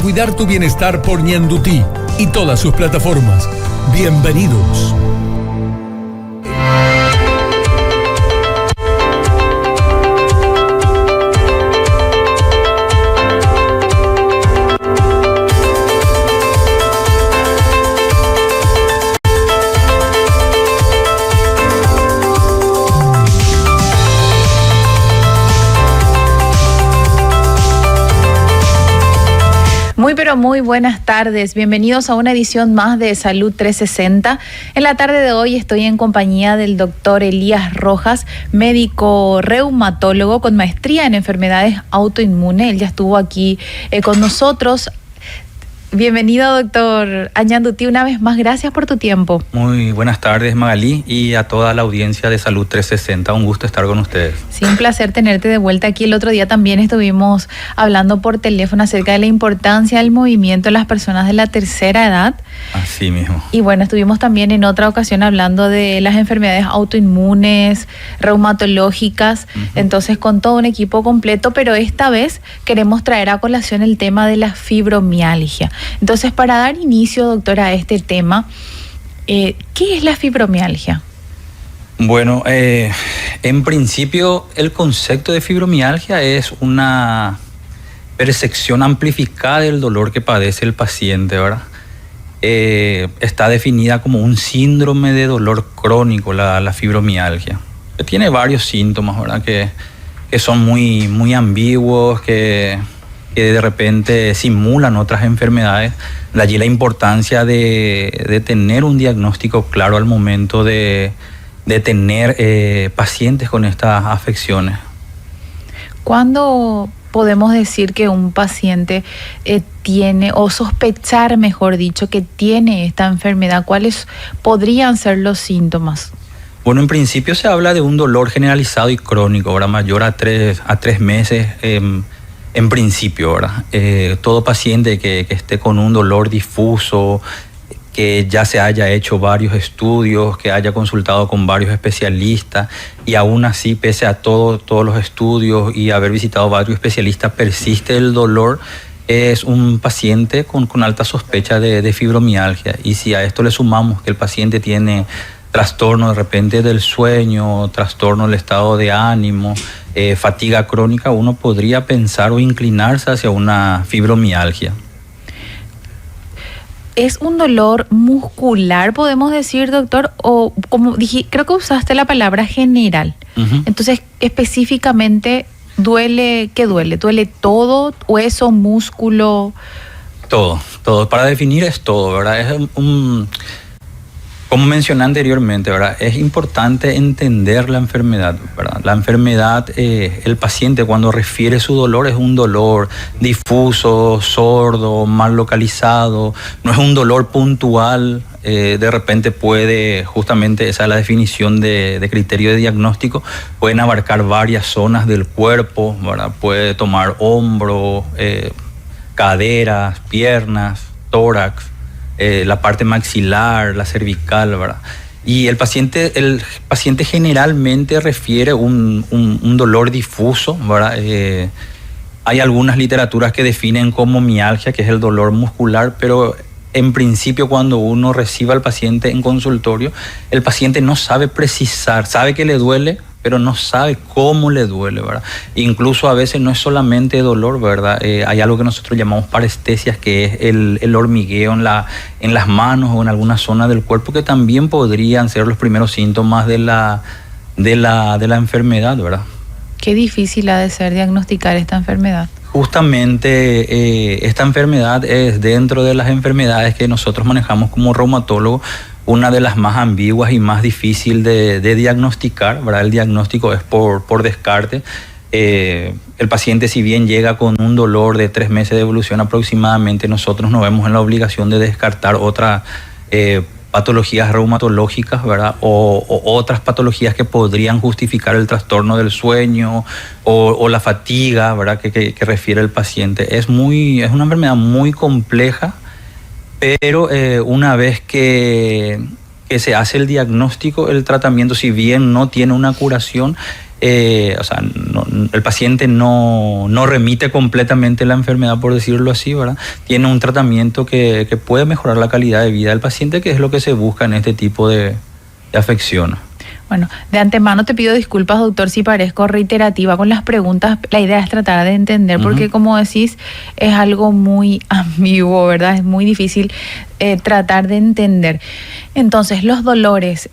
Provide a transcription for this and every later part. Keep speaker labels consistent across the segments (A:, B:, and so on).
A: cuidar tu bienestar por Ñandutí y todas sus plataformas. Bienvenidos.
B: Muy buenas tardes, bienvenidos a una edición más de Salud 360. En la tarde de hoy estoy en compañía del doctor Elías Rojas, médico reumatólogo con maestría en enfermedades autoinmunes. Él ya estuvo aquí con nosotros. Bienvenido, doctor Ñandutí, una vez más. Gracias por tu tiempo.
C: Muy buenas tardes, Magalí, y a toda la audiencia de Salud 360. Un gusto estar con ustedes.
B: Sí, un placer tenerte de vuelta aquí. El otro día también estuvimos hablando por teléfono acerca de la importancia del movimiento en las personas de la tercera edad.
C: Así mismo.
B: Y bueno, estuvimos también en otra ocasión hablando de las enfermedades autoinmunes, reumatológicas, entonces con todo un equipo completo, pero esta vez queremos traer a colación el tema de la fibromialgia. Entonces, para dar inicio, doctora, a este tema, ¿qué es la fibromialgia?
C: Bueno, en principio el concepto de fibromialgia es una percepción amplificada del dolor que padece el paciente, ¿verdad? Está definida como un síndrome de dolor crónico, la fibromialgia. Tiene varios síntomas, ¿verdad? Que son muy ambiguos, que de repente simulan otras enfermedades. De allí la importancia de tener un diagnóstico claro al momento de tener pacientes con estas afecciones.
B: ¿Cuándo podemos decir que un paciente tiene, o sospechar, mejor dicho, que tiene esta enfermedad? ¿Cuáles podrían ser los síntomas?
C: Bueno, en principio se habla de un dolor generalizado y crónico, ahora mayor a 3 meses. En principio, ¿verdad? Todo paciente que esté con un dolor difuso, que ya se haya hecho varios estudios, que haya consultado con varios especialistas y aún así, pese a todos los estudios y haber visitado varios especialistas, persiste el dolor, es un paciente con alta sospecha de fibromialgia. Y si a esto le sumamos que el paciente tiene trastorno de repente del sueño, trastorno del estado de ánimo, fatiga crónica, uno podría pensar o inclinarse hacia una fibromialgia.
B: ¿Es un dolor muscular, podemos decir, doctor? O como dije, creo que usaste la palabra general. Entonces, específicamente, ¿qué duele? ¿Duele todo? ¿Hueso, músculo? Todo. Para definir es todo, ¿verdad? Es como mencioné anteriormente, ¿verdad? Es importante entender la enfermedad, ¿verdad? La enfermedad, el paciente cuando refiere su dolor es un dolor difuso, sordo, mal localizado, no es un dolor puntual. De repente puede, justamente esa es la definición de criterio de diagnóstico, pueden abarcar varias zonas del cuerpo, ¿verdad? Puede tomar hombro, caderas, piernas, tórax, la parte maxilar, la cervical, ¿verdad? Y el paciente generalmente refiere un dolor difuso, ¿verdad? Hay algunas literaturas que definen como mialgia, que es el dolor muscular, pero en principio cuando uno recibe al paciente en consultorio, el paciente no sabe precisar, sabe que le duele, pero no sabe cómo le duele, ¿verdad? Incluso a veces no es solamente dolor, ¿verdad? Hay algo que nosotros llamamos parestesias, que es el hormigueo en las manos o en alguna zona del cuerpo, que también podrían ser los primeros síntomas de la enfermedad, ¿verdad? Qué difícil ha de ser diagnosticar esta enfermedad. Justamente esta enfermedad es dentro de las enfermedades que nosotros manejamos como reumatólogos, una de las más ambiguas y más difícil de diagnosticar, ¿verdad? El diagnóstico es por descarte. El paciente, si bien llega con un dolor de 3 meses de evolución aproximadamente, nosotros nos vemos en la obligación de descartar otras patologías reumatológicas, ¿verdad? O otras patologías que podrían justificar el trastorno del sueño o la fatiga, ¿verdad? Que refiere el paciente. Es una enfermedad muy compleja, pero una vez que se hace el diagnóstico, el tratamiento, si bien no tiene una curación, o sea, el paciente no remite completamente la enfermedad, por decirlo así, ¿verdad? Tiene un tratamiento que puede mejorar la calidad de vida del paciente, que es lo que se busca en este tipo de afección.
D: Bueno, de antemano te pido disculpas, doctor, si parezco reiterativa con las preguntas. La idea es tratar de entender, porque como decís, es algo muy ambiguo, ¿verdad? Es muy difícil tratar de entender. Entonces, los dolores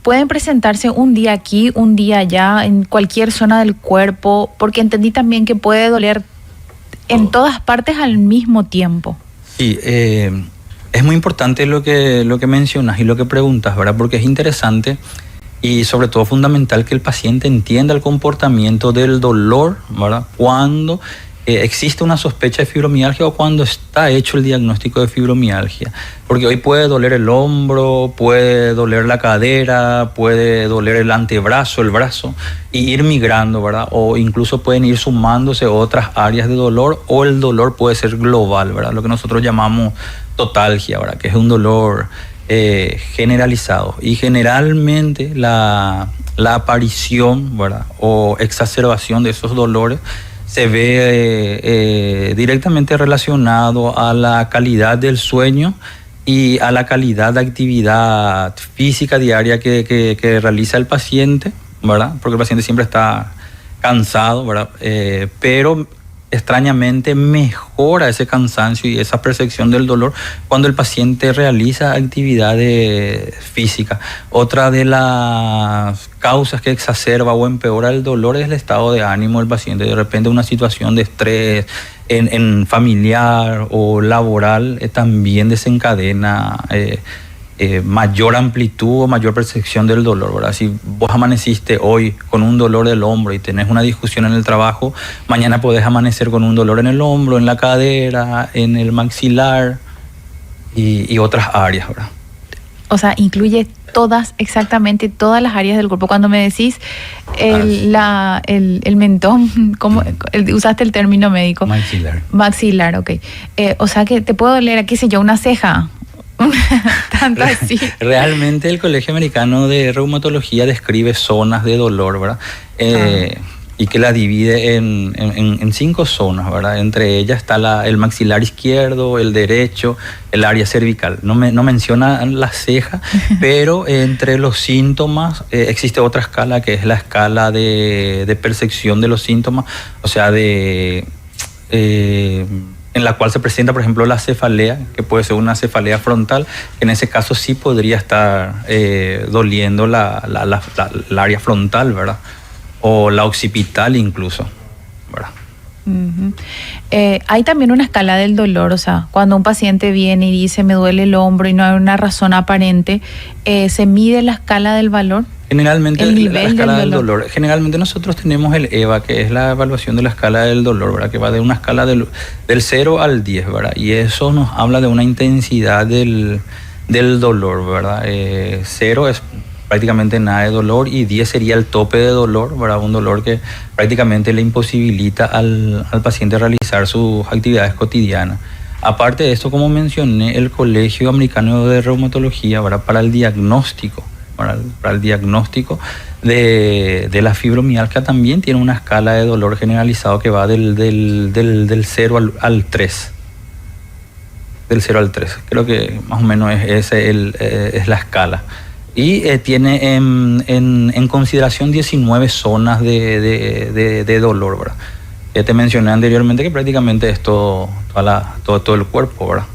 D: pueden presentarse un día aquí, un día allá, en cualquier zona del cuerpo, porque entendí también que puede doler en todas partes al mismo tiempo.
B: Sí, es muy importante lo que mencionas y lo que preguntas, ¿verdad? Porque es interesante y sobre todo fundamental que el paciente entienda el comportamiento del dolor, ¿verdad? Cuando existe una sospecha de fibromialgia o cuando está hecho el diagnóstico de fibromialgia. Porque hoy puede doler el hombro, puede doler la cadera, puede doler el antebrazo, el brazo, y ir migrando, ¿verdad? O incluso pueden ir sumándose otras áreas de dolor, o el dolor puede ser global, ¿verdad? Lo que nosotros llamamos totalgia, ¿verdad? Que es un dolor generalizado. Y generalmente la aparición, ¿verdad? O exacerbación de esos dolores se ve directamente relacionado a la calidad del sueño y a la calidad de actividad física diaria que realiza el paciente, ¿verdad? Porque el paciente siempre está cansado, ¿verdad? Pero extrañamente mejora ese cansancio y esa percepción del dolor cuando el paciente realiza actividades físicas. Otra de las causas que exacerba o empeora el dolor es el estado de ánimo del paciente. De repente una situación de estrés en familiar o laboral también desencadena mayor amplitud o mayor percepción del dolor, ¿verdad? Si vos amaneciste hoy con un dolor del hombro y tenés una discusión en el trabajo, mañana podés amanecer con un dolor en el hombro, en la cadera, en el maxilar y otras áreas, ¿verdad?
D: O sea, incluye exactamente todas las áreas del cuerpo. Cuando me decís el mentón, ¿cómo usaste el término médico?
B: Maxilar.
D: Maxilar, ok. O sea que te puede doler, qué sé yo, una ceja. Tanto así.
B: Realmente el Colegio Americano de Reumatología describe zonas de dolor, ¿verdad? Y que la divide en 5 zonas, ¿verdad? Entre ellas está el maxilar izquierdo, el derecho, el área cervical. No menciona la ceja, pero entre los síntomas existe otra escala que es la escala de percepción de los síntomas, o sea, en la cual se presenta, por ejemplo, la cefalea, que puede ser una cefalea frontal, que en ese caso sí podría estar doliendo la área frontal, ¿verdad? O la occipital incluso, ¿verdad?
D: Uh-huh. Hay también una escala del dolor, o sea, cuando un paciente viene y dice me duele el hombro y no hay una razón aparente, ¿se mide la escala del valor?
B: Generalmente la escala del dolor. Generalmente nosotros tenemos el EVA, que es la evaluación de la escala del dolor, ¿verdad? Que va de una escala del 0 al 10, ¿verdad? Y eso nos habla de una intensidad del dolor, ¿verdad? 0 es prácticamente nada de dolor y 10 sería el tope de dolor, ¿verdad? Un dolor que prácticamente le imposibilita al paciente realizar sus actividades cotidianas. Aparte de esto, como mencioné, el Colegio Americano de Reumatología, ¿verdad? Para el diagnóstico de la fibromialgia también tiene una escala de dolor generalizado que va del 0 al 3. Del 0 al 3. Creo que más o menos es la escala. Y tiene en consideración 19 zonas de dolor, ¿verdad? Ya te mencioné anteriormente que prácticamente es todo el cuerpo, ¿verdad?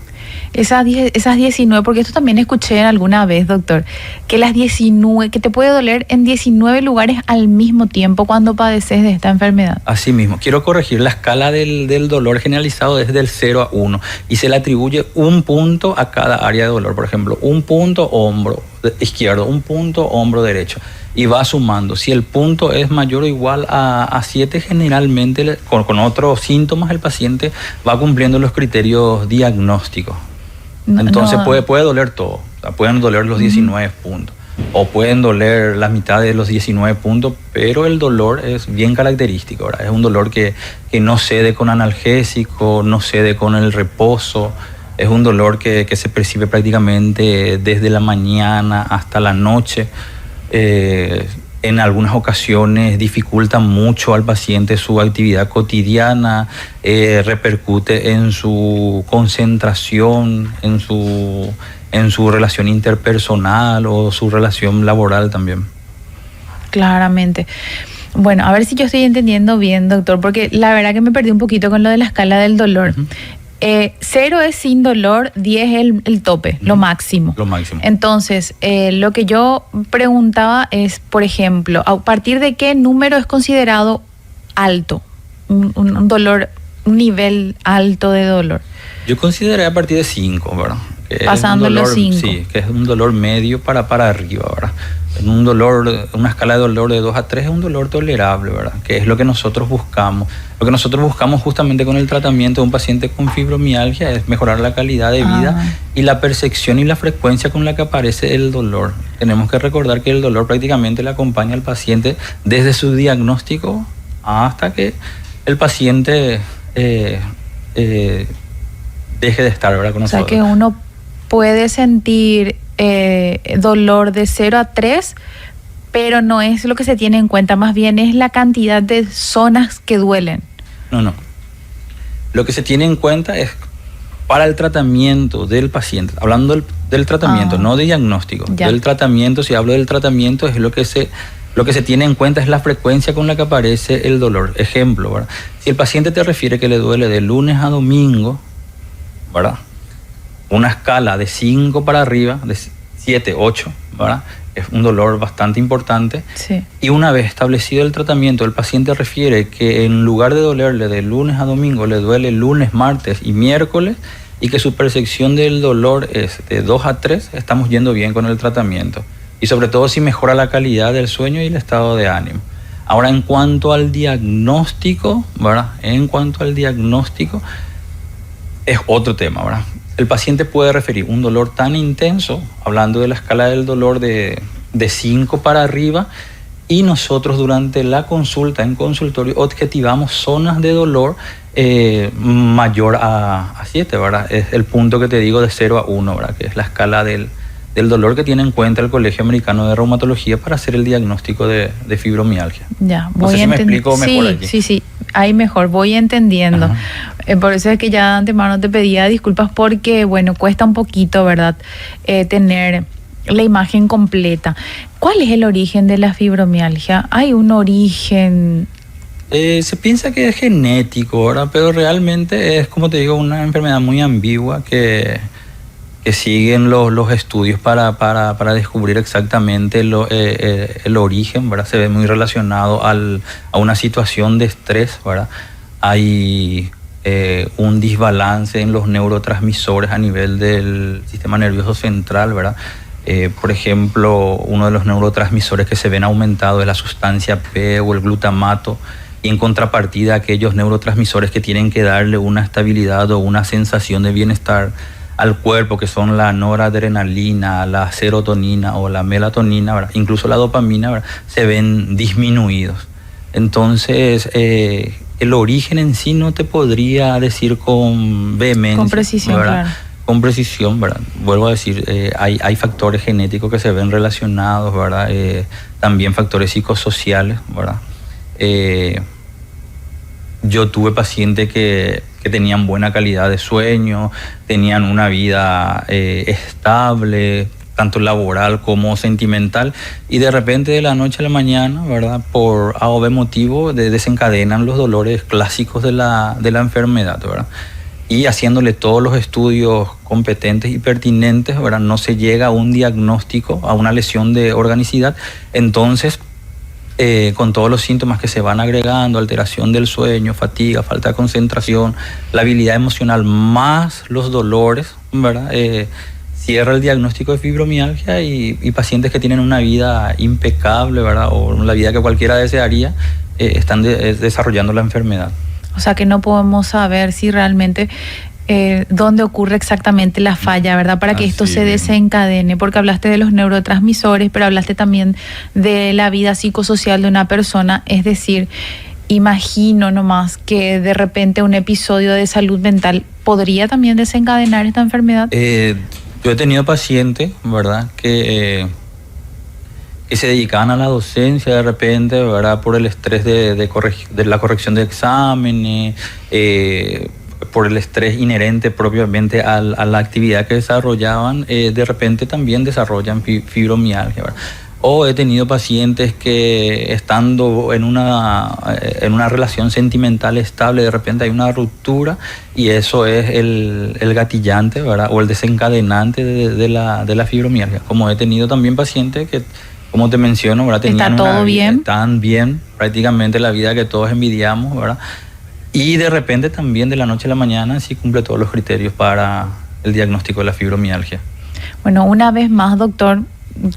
D: Esas 19, porque esto también escuché alguna vez, doctor, que las 19, que te puede doler en 19 lugares al mismo tiempo cuando padeces de esta enfermedad.
B: Así mismo, quiero corregir, la escala del dolor generalizado es del 0 a 1 y se le atribuye un punto a cada área de dolor. Por ejemplo, un punto hombro izquierdo, un punto hombro derecho. Y va sumando. Si el punto es mayor o igual a 7, generalmente con otros síntomas el paciente va cumpliendo los criterios diagnósticos. Entonces puede doler todo. O sea, pueden doler los 19 puntos. O pueden doler la mitad de los 19 puntos, pero el dolor es bien característico, ¿verdad? Es un dolor que no cede con analgésico, no cede con el reposo. Es un dolor que se percibe prácticamente desde la mañana hasta la noche. en algunas ocasiones dificulta mucho al paciente su actividad cotidiana, repercute en su concentración, en su relación interpersonal o su relación laboral también.
D: Claramente. Bueno, a ver si yo estoy entendiendo bien, doctor, porque la verdad que me perdí un poquito con lo de la escala del dolor. 0 es sin dolor, 10 es el tope, lo máximo.
B: Lo máximo.
D: Entonces, lo que yo preguntaba es, por ejemplo, ¿a partir de qué número es considerado alto? Un dolor, un nivel alto de dolor.
B: Yo consideré a partir de 5, ¿verdad?
D: Pasando los 5.
B: Sí, que es un dolor medio para arriba, ¿verdad? Un dolor, una escala de dolor de 2 a 3 es un dolor tolerable, ¿verdad? Que es lo que nosotros buscamos. Lo que nosotros buscamos justamente con el tratamiento de un paciente con fibromialgia es mejorar la calidad de vida y la percepción y la frecuencia con la que aparece el dolor. Tenemos que recordar que el dolor prácticamente le acompaña al paciente desde su diagnóstico hasta que el paciente deje de estar, ¿verdad? Con nosotros.
D: O sea que uno puede sentir dolor de 0 a 3, pero no es lo que se tiene en cuenta, más bien es la cantidad de zonas que duelen.
B: No. Lo que se tiene en cuenta es para el tratamiento del paciente, hablando del tratamiento, no de diagnóstico, del tratamiento. Si hablo del tratamiento, es lo que se tiene en cuenta es la frecuencia con la que aparece el dolor. Ejemplo, ¿verdad? Si el paciente te refiere que le duele de lunes a domingo, ¿verdad? Una escala de 5 para arriba, de 7, 8, ¿verdad? Es un dolor bastante importante.
D: Sí.
B: Y una vez establecido el tratamiento, el paciente refiere que en lugar de dolerle de lunes a domingo, le duele lunes, martes y miércoles, y que su percepción del dolor es de 2 a 3, estamos yendo bien con el tratamiento. Y sobre todo si mejora la calidad del sueño y el estado de ánimo. Ahora, en cuanto al diagnóstico, ¿verdad? Es otro tema, ¿verdad? El paciente puede referir un dolor tan intenso, hablando de la escala del dolor de 5 para arriba, y nosotros durante la consulta en consultorio objetivamos zonas de dolor mayor a 7, ¿verdad? Es el punto que te digo de 0 a 1, ¿verdad? Que es la escala del dolor que tiene en cuenta el Colegio Americano de Reumatología para hacer el diagnóstico de fibromialgia.
D: Ya,
B: no sé si me explico mejor aquí.
D: Sí, ahí mejor, voy entendiendo. Por eso es que ya de antemano te pedía disculpas porque, bueno, cuesta un poquito, ¿verdad? Tener la imagen completa. ¿Cuál es el origen de la fibromialgia? ¿Hay un origen?
B: Se piensa que es genético, ¿verdad? Pero realmente es, como te digo, una enfermedad muy ambigua que siguen los estudios para descubrir exactamente el origen, ¿verdad? Se ve muy relacionado a una situación de estrés, ¿verdad? Hay un desbalance en los neurotransmisores a nivel del sistema nervioso central, ¿verdad? Por ejemplo, uno de los neurotransmisores que se ven aumentados es la sustancia P o el glutamato, y en contrapartida aquellos neurotransmisores que tienen que darle una estabilidad o una sensación de bienestar al cuerpo, que son la noradrenalina, la serotonina o la melatonina, ¿verdad? Incluso la dopamina, ¿verdad? Se ven disminuidos. Entonces, el origen en sí no te podría decir con vehemencia.
D: Con precisión,
B: ¿verdad?
D: claro.
B: Con precisión, ¿verdad? Vuelvo a decir, hay factores genéticos que se ven relacionados, ¿verdad? También factores psicosociales, ¿verdad? Yo tuve pacientes que tenían buena calidad de sueño, tenían una vida estable, tanto laboral como sentimental, y de repente de la noche a la mañana, ¿verdad? Por A o B motivo, desencadenan los dolores clásicos de la enfermedad, ¿verdad? Y haciéndole todos los estudios competentes y pertinentes, ¿verdad? No se llega a un diagnóstico, a una lesión de organicidad. Entonces, con todos los síntomas que se van agregando, alteración del sueño, fatiga, falta de concentración, la habilidad emocional más los dolores, ¿verdad? Cierra el diagnóstico de fibromialgia y pacientes que tienen una vida impecable, ¿verdad? O la vida que cualquiera desearía, están desarrollando la enfermedad.
D: O sea que no podemos saber si realmente dónde ocurre exactamente la falla, ¿verdad? Para que esto se desencadene, porque hablaste de los neurotransmisores, pero hablaste también de la vida psicosocial de una persona, es decir, imagino nomás que de repente un episodio de salud mental podría también desencadenar esta enfermedad.
B: Yo he tenido pacientes, ¿verdad? Que que se dedicaban a la docencia de repente, ¿verdad? Por el estrés de la corrección de exámenes, por el estrés inherente propiamente a la actividad que desarrollaban, de repente también desarrollan fibromialgia, ¿verdad? O he tenido pacientes que estando en una relación sentimental estable, de repente hay una ruptura y eso es el gatillante, ¿verdad? O el desencadenante de la fibromialgia. Como he tenido también pacientes que, como te menciono, ¿verdad?
D: ¿Está todo bien?
B: Están bien, prácticamente la vida que todos envidiamos, ¿verdad? Y de repente también de la noche a la mañana sí cumple todos los criterios para el diagnóstico de la fibromialgia.
D: Bueno, una vez más, doctor,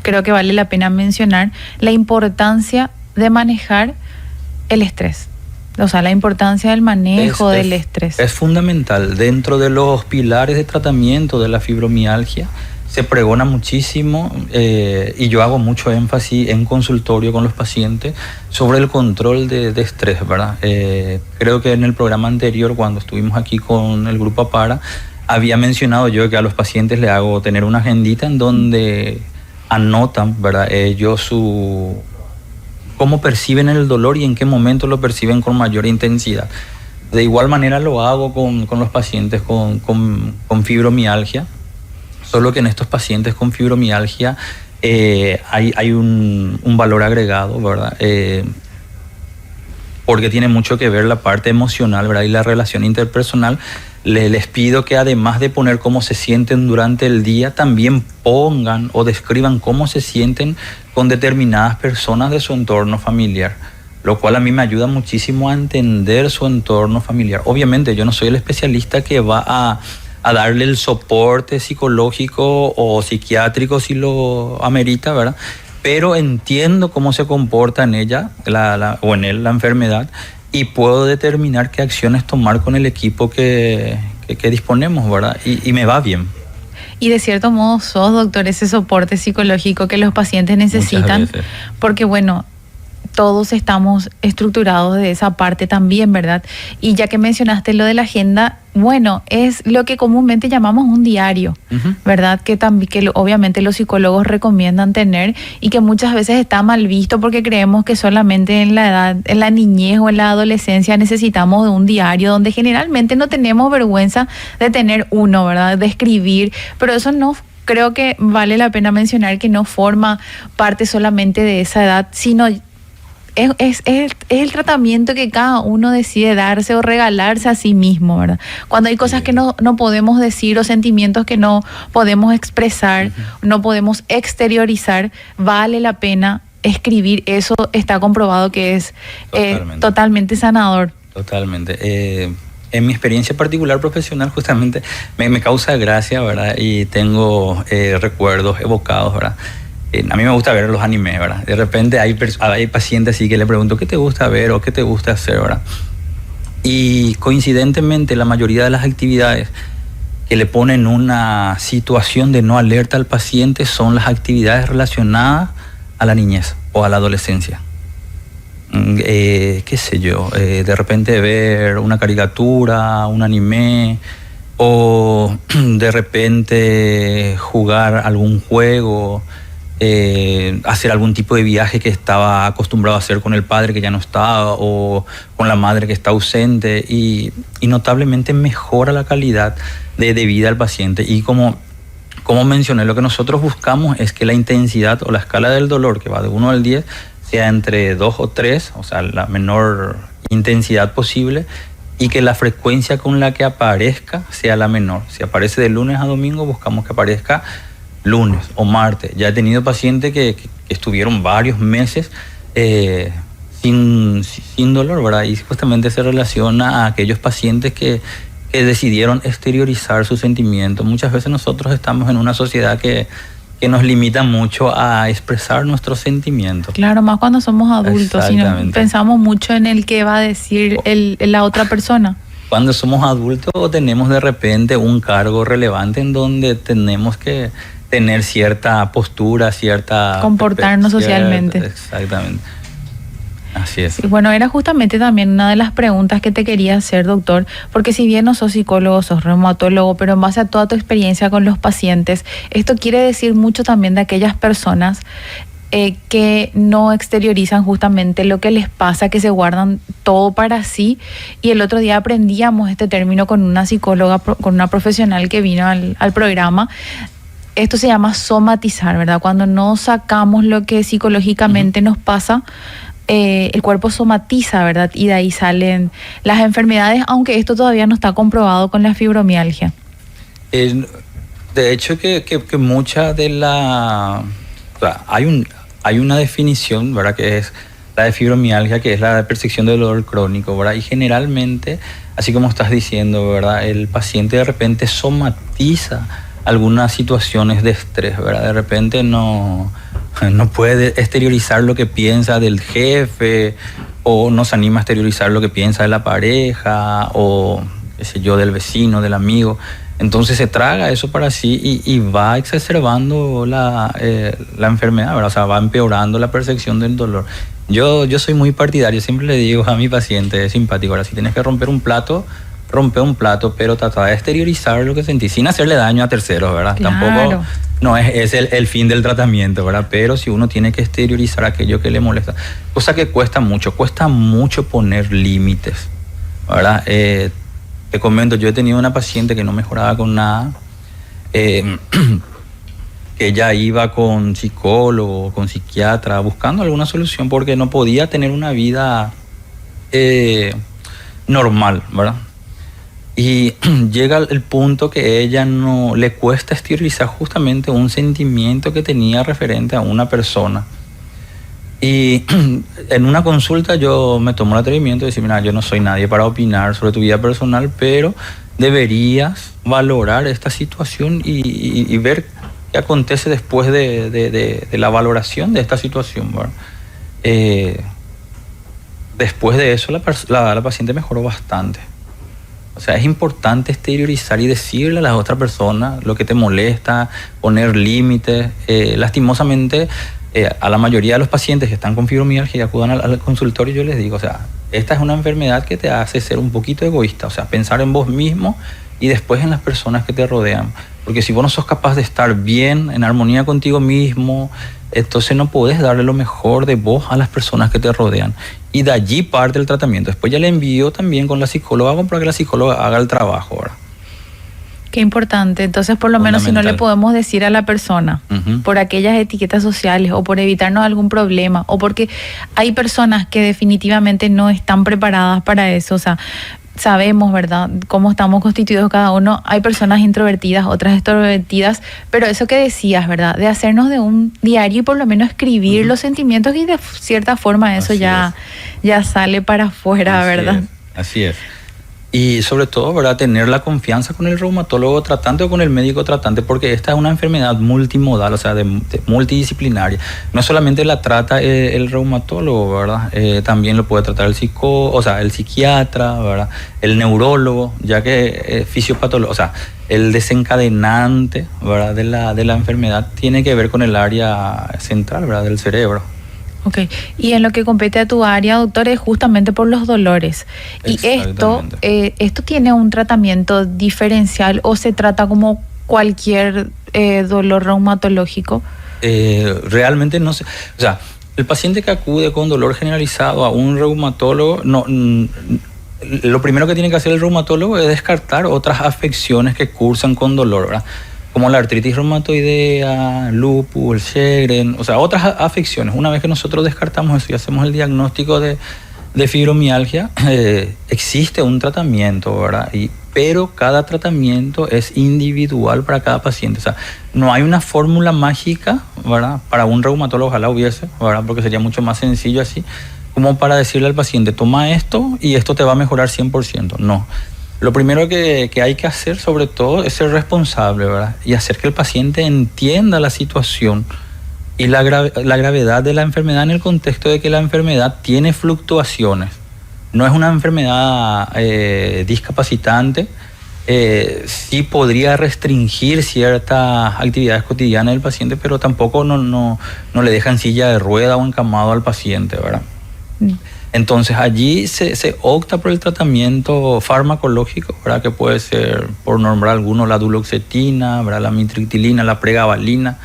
D: creo que vale la pena mencionar la importancia de manejar el estrés. O sea, la importancia del manejo del estrés.
B: Es fundamental. Dentro de los pilares de tratamiento de la fibromialgia se pregona muchísimo y yo hago mucho énfasis en consultorio con los pacientes sobre el control de estrés, ¿verdad? Creo que en el programa anterior, cuando estuvimos aquí con el grupo APARA, había mencionado yo que a los pacientes les hago tener una agendita en donde anotan, ¿verdad? Ellos cómo perciben el dolor y en qué momento lo perciben con mayor intensidad. De igual manera lo hago con los pacientes con fibromialgia, solo que en estos pacientes con fibromialgia hay un valor agregado, ¿verdad? Porque tiene mucho que ver la parte emocional, ¿verdad? Y la relación interpersonal. Les pido que además de poner cómo se sienten durante el día, también pongan o describan cómo se sienten con determinadas personas de su entorno familiar, lo cual a mí me ayuda muchísimo a entender su entorno familiar. Obviamente yo no soy el especialista que va a darle el soporte psicológico o psiquiátrico si lo amerita, ¿verdad? Pero entiendo cómo se comporta en ella o en él la enfermedad, y puedo determinar qué acciones tomar con el equipo que disponemos, ¿verdad? Y me va bien.
D: Y de cierto modo sos, doctor, ese soporte psicológico que los pacientes necesitan, porque bueno, todos estamos estructurados de esa parte también, ¿verdad? Y ya que mencionaste lo de la agenda, bueno, es lo que comúnmente llamamos un diario, ¿verdad? Que obviamente los psicólogos recomiendan tener y que muchas veces está mal visto porque creemos que solamente en la edad, en la niñez o en la adolescencia necesitamos de un diario, donde generalmente no tenemos vergüenza de tener uno, ¿verdad? De escribir, pero eso no. Creo que vale la pena mencionar que no forma parte solamente de esa edad, sino es el tratamiento que cada uno decide darse o regalarse a sí mismo, ¿verdad? Cuando hay cosas que no podemos decir o sentimientos que no podemos expresar, no podemos exteriorizar, vale la pena escribir. Eso está comprobado que es totalmente sanador.
B: Totalmente. En mi experiencia particular profesional justamente me causa gracia, ¿verdad? Y tengo recuerdos evocados, ¿verdad? A mí me gusta ver los animes, ¿verdad? De repente hay pacientes así que le pregunto, ¿qué te gusta ver o qué te gusta hacer, ¿verdad? Y coincidentemente la mayoría de las actividades que le ponen una situación de no alerta al paciente son las actividades relacionadas a la niñez o a la adolescencia. Qué sé yo, de repente ver una caricatura, un anime, o de repente jugar algún juego, hacer algún tipo de viaje que estaba acostumbrado a hacer con el padre que ya no está o con la madre que está ausente, y notablemente mejora la calidad de vida al paciente. Y como mencioné, lo que nosotros buscamos es que la intensidad o la escala del dolor, que va de 1 al 10, sea entre 2 o 3, o sea, la menor intensidad posible, y que la frecuencia con la que aparezca sea la menor. Si aparece de lunes a domingo, buscamos que aparezca lunes o martes. Ya he tenido pacientes que estuvieron varios meses sin dolor, ¿verdad? Y justamente se relaciona a aquellos pacientes que decidieron exteriorizar sus sentimientos. Muchas veces nosotros estamos en una sociedad que nos limita mucho a expresar nuestros sentimientos.
D: Claro, más cuando somos adultos, si no pensamos mucho en el que va a decir la otra persona.
B: Cuando somos adultos tenemos de repente un cargo relevante en donde tenemos que tener cierta postura,
D: comportarnos socialmente.
B: Exactamente. Así es.
D: Sí, bueno, era justamente también una de las preguntas que te quería hacer, doctor, porque si bien no sos psicólogo, sos reumatólogo, pero en base a toda tu experiencia con los pacientes, esto quiere decir mucho también de aquellas personas que no exteriorizan justamente lo que les pasa, que se guardan todo para sí. Y el otro día aprendíamos este término con una psicóloga, con una profesional que vino al programa. Esto se llama somatizar, ¿verdad? Cuando no sacamos lo que psicológicamente nos pasa, el cuerpo somatiza, ¿verdad? Y de ahí salen las enfermedades, aunque esto todavía no está comprobado con la fibromialgia.
B: De hecho, que mucha de la... O sea, hay una definición, ¿verdad? Que es la de fibromialgia, que es la de percepción del dolor crónico, ¿verdad? Y generalmente, así como estás diciendo, ¿verdad? El paciente de repente somatiza algunas situaciones de estrés, ¿verdad? De repente no puede exteriorizar lo que piensa del jefe, o no se anima a exteriorizar lo que piensa de la pareja, o qué sé yo, del vecino, del amigo. Entonces se traga eso para sí y va exacerbando la enfermedad, ¿verdad? O sea, va empeorando la percepción del dolor. Yo soy muy partidario, siempre le digo a mi paciente, es simpático, ahora si tienes que romper un plato, rompe un plato, pero trata de exteriorizar lo que sentís sin hacerle daño a terceros, ¿verdad?
D: Claro.
B: Tampoco no es el fin del tratamiento, ¿verdad? Pero si uno tiene que exteriorizar aquello que le molesta, cosa que cuesta mucho poner límites, ¿verdad? Te comento, yo he tenido una paciente que no mejoraba con nada, que ella iba con psicólogo, con psiquiatra, buscando alguna solución porque no podía tener una vida normal, ¿verdad? Y llega el punto que ella no le cuesta exteriorizar justamente un sentimiento que tenía referente a una persona. Y en una consulta yo me tomo el atrevimiento de decir, mira, yo no soy nadie para opinar sobre tu vida personal, pero deberías valorar esta situación y ver qué acontece después de la valoración de esta situación, ¿verdad? Después de eso la paciente mejoró bastante. O sea, es importante exteriorizar y decirle a las otras personas lo que te molesta, poner límites. Lastimosamente, a la mayoría de los pacientes que están con fibromialgia y acudan al consultorio, yo les digo, o sea, esta es una enfermedad que te hace ser un poquito egoísta, o sea, pensar en vos mismo y después en las personas que te rodean. Porque si vos no sos capaz de estar bien, en armonía contigo mismo, entonces no podés darle lo mejor de vos a las personas que te rodean. Y de allí parte el tratamiento. Después ya le envío también con la psicóloga para que la psicóloga haga el trabajo, ¿verdad?
D: Qué importante. Entonces, por lo menos, si no le podemos decir a la persona, por aquellas etiquetas sociales o por evitarnos algún problema, o porque hay personas que definitivamente no están preparadas para eso, o sea, sabemos, ¿verdad?, cómo estamos constituidos cada uno. Hay personas introvertidas, otras extrovertidas, pero eso que decías, ¿verdad?, de hacernos de un diario y por lo menos escribir los sentimientos, y de cierta forma eso ya sale para afuera, ¿verdad?
B: Así es. Y sobre todo, ¿verdad?, tener la confianza con el reumatólogo tratante o con el médico tratante, porque esta es una enfermedad multimodal, o sea, de multidisciplinaria. No solamente la trata el reumatólogo, ¿verdad? También lo puede tratar el psiquiatra, ¿verdad?, el neurólogo, ya que fisiopatología, o sea, el desencadenante, ¿verdad?, de la enfermedad tiene que ver con el área central, ¿verdad?, del cerebro.
D: Ok, y en lo que compete a tu área, doctor, es justamente por los dolores. ¿Y esto tiene un tratamiento diferencial o se trata como cualquier dolor reumatológico?
B: Realmente no sé. O sea, el paciente que acude con dolor generalizado a un reumatólogo, lo primero que tiene que hacer el reumatólogo es descartar otras afecciones que cursan con dolor, ¿verdad?, como la artritis reumatoidea, lupus, el Sjögren, o sea, otras afecciones. Una vez que nosotros descartamos eso y hacemos el diagnóstico de fibromialgia, existe un tratamiento, ¿verdad? Pero cada tratamiento es individual para cada paciente. O sea, no hay una fórmula mágica, ¿verdad?, para un reumatólogo, ojalá hubiese, ¿verdad?, porque sería mucho más sencillo así, como para decirle al paciente, toma esto y esto te va a mejorar 100%. No. Lo primero que hay que hacer, sobre todo, es ser responsable, ¿verdad?, y hacer que el paciente entienda la situación y la gravedad de la enfermedad en el contexto de que la enfermedad tiene fluctuaciones. No es una enfermedad discapacitante. Sí podría restringir ciertas actividades cotidianas del paciente, pero tampoco no le deja en silla de rueda o encamado al paciente, ¿verdad? Entonces allí se opta por el tratamiento farmacológico, ¿verdad?, que puede ser, por nombrar algunos, la duloxetina, ¿verdad?, la mitriptilina, la pregabalina.